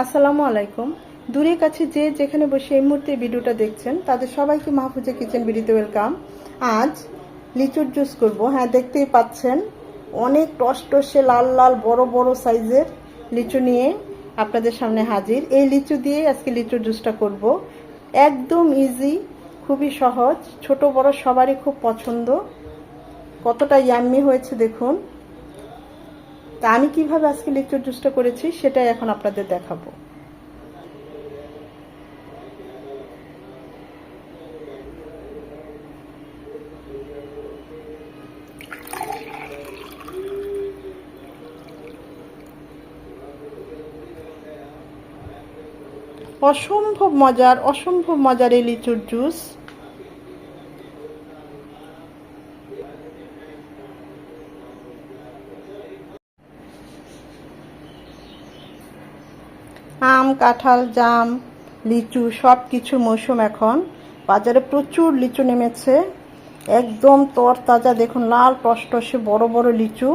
আসসালামু আলাইকুম। দূরে কাছে যে যেখানে বসে এই মুহূর্তে ভিডিওটা দেখছেন তাদের সবাইকে মাহফুজা কিচেন ভিডিওতে ওয়েলকাম। আজ লিচুর জুস করব। হ্যাঁ, দেখতেই পাচ্ছেন অনেক টসটসে লাল লাল বড় বড় সাইজের লিচু নিয়ে আপনাদের সামনে হাজির। এই লিচু দিয়ে আজকে লিচুর জুসটা করব। একদম ইজি, খুবই সহজ, ছোট বড় সবারই খুব পছন্দ। কতটা ইয়াম্মি হয়েছে দেখুন। তা আমি কিভাবে আজকে লিচুর জুসটা করেছি সেটাই এখন আপনাদের দেখাবো। অসম্ভব মজার এই লিচুর জুস। আম, কাঁঠাল, জাম, লিচু সব কিছুর মৌসুম এখন। বাজারে প্রচুর লিচু নেমেছে, একদম তরতাজা। দেখুন লাল টসটসে বড় বড় লিচু,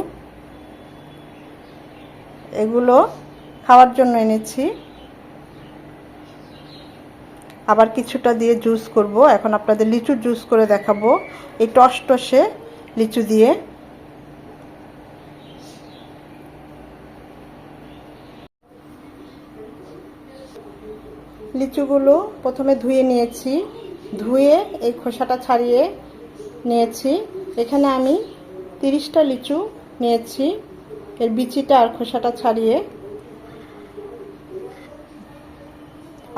এগুলো খাওয়ার জন্য এনেছি। আবার কিছুটা দিয়ে জুস করব। এখন আপনাদের লিচুর জুস করে দেখাবো এই টসটসে লিচু দিয়ে। লিচুগুলো প্রথমে ধুয়ে নিয়েছি, ধুয়ে এই খোসাটা ছাড়িয়ে নিয়েছি। এখানে আমি 30টা লিচু নিয়েছি, এর বিচিটা আর খোসাটা ছাড়িয়ে।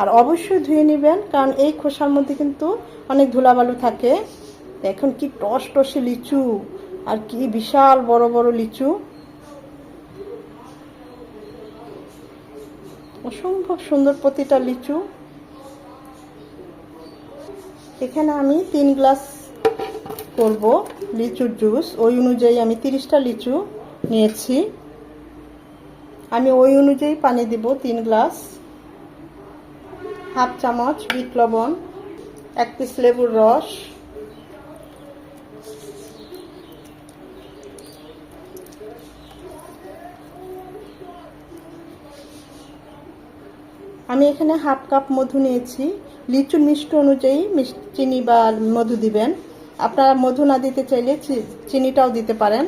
আর অবশ্যই ধুয়ে নেবেন, কারণ এই খোসার মধ্যে কিন্তু অনেক ধুলাবালু থাকে। এখন কি টসটসে লিচু, আর কি বিশাল বড় বড় লিচু, অসম্ভব সুন্দর প্রতিটা লিচু। এখানে আমি 3 গ্লাস করব লিচুর জুস, ওই অনুযায়ী আমি 30টা লিচু নিয়েছি। আমি ওই অনুযায়ী পানি দিব 3 গ্লাস, হাফ চামচ বিট লবণ, 1 পিস লেবুর রস, আমি এখানে হাফ কাপ মধু নিয়েছি। লিচুর মিষ্টি অনুযায়ী চিনি বা মধু দিবেন। আপনারা মধু না দিতে চাইলে চিনিটাও দিতে পারেন,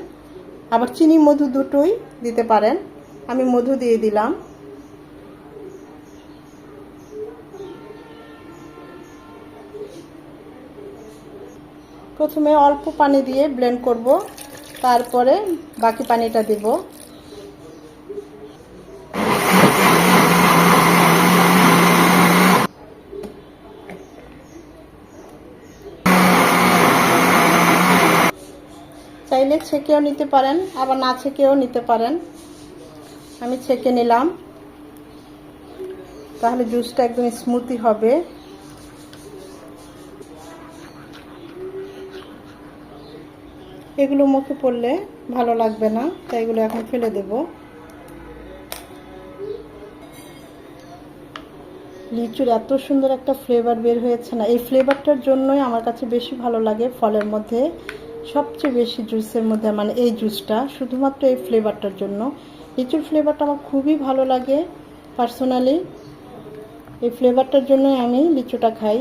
আবার চিনি মধু দুটোই দিতে পারেন। আমি মধু দিয়ে দিলাম। প্রথমে অল্প পানি দিয়ে ব্লেন্ড করব, তারপরে বাকি পানিটা দেব। চাইলে ছেঁকেও নিতে পারেন, আবার না ছেঁকেও নিতে পারেন। আমি ছেঁকে নিলাম, তাহলে জুসটা একদম স্মুথি হবে। এগুলো মুখে পড়লে ভালো লাগবে না, তাই এগুলো এখন ফেলে দেব। লিচুর এত সুন্দর একটা ফ্লেভার বের হয়েছে না, এই ফ্লেভারটার জন্যই আমার কাছে বেশি ভালো লাগে ফলের মধ্যে। সবচেয়ে বেশি জুসের মধ্যে মানে এই জুসটা শুধুমাত্র এই ফ্লেভারটার জন্য। লিচুর ফ্লেভারটা আমার খুবই ভালো লাগে পার্সোনালি। এই ফ্লেভারটার জন্যই আমি লিচুটা খাই।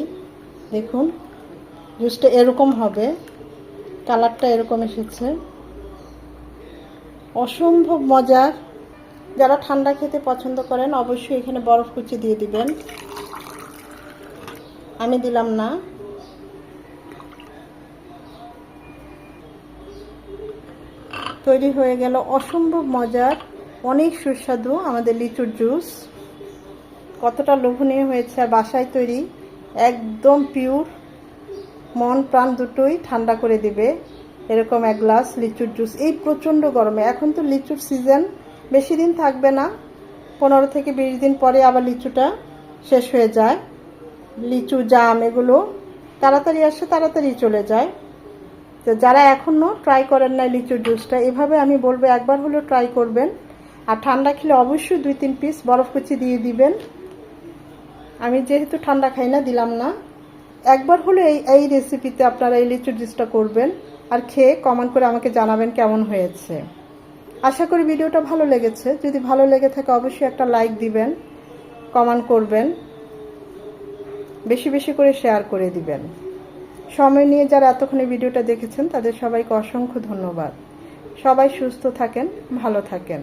দেখুন জুসটা এরকম হবে, কালারটা এরকম এসেছে, অসম্ভব মজার। যারা ঠান্ডা খেতে পছন্দ করেন অবশ্যই এখানে বরফ কুচি দিয়ে দিবেন, আমি দিলাম না। তৈরি হয়ে গেল অসম্ভব মজার, অনেক সুস্বাদু আমাদের লিচুর জুস। কতটা লোভনীয় হয়েছে, আর বাসায় তৈরি, একদম পিওর। মন প্রাণ দুটোই ঠান্ডা করে দিবে এরকম 1 গ্লাস লিচুর জুস এই প্রচণ্ড গরমে। এখন তো লিচুর সিজন, বেশি দিন থাকবে না, 15 থেকে 20 দিন পরে আবার লিচুটা শেষ হয়ে যায়। লিচু, জাম এগুলো তাড়াতাড়ি আসে, তাড়াতাড়ি চলে যায়। তো যারা এখনও ট্রাই করেন না লিচুর জুসটা, এভাবে আমি বলবো একবার হলেও ট্রাই করবেন। আর ঠান্ডা খেলে অবশ্যই 2-3 পিস বরফ কুচি দিয়ে দিবেন। আমি যেহেতু ঠান্ডা খাই না, দিলাম না। একবার হলে এই রেসিপিতে আপনারা এই লিচুর জুসটা করবেন, আর খেয়ে কমেন্ট করে আমাকে জানাবেন কেমন হয়েছে। আশা করি ভিডিওটা ভালো লেগেছে। যদি ভালো লেগে থাকে অবশ্যই একটা লাইক দিবেন। কমেন্ট করবেন, বেশি বেশি করে শেয়ার করে দিবেন। সময় নিয়ে যারা এতক্ষণ ভিডিওটা দেখেছেন তাদের সবাইকে অসংখ্য ধন্যবাদ। সবাই সুস্থ থাকেন, ভালো থাকেন।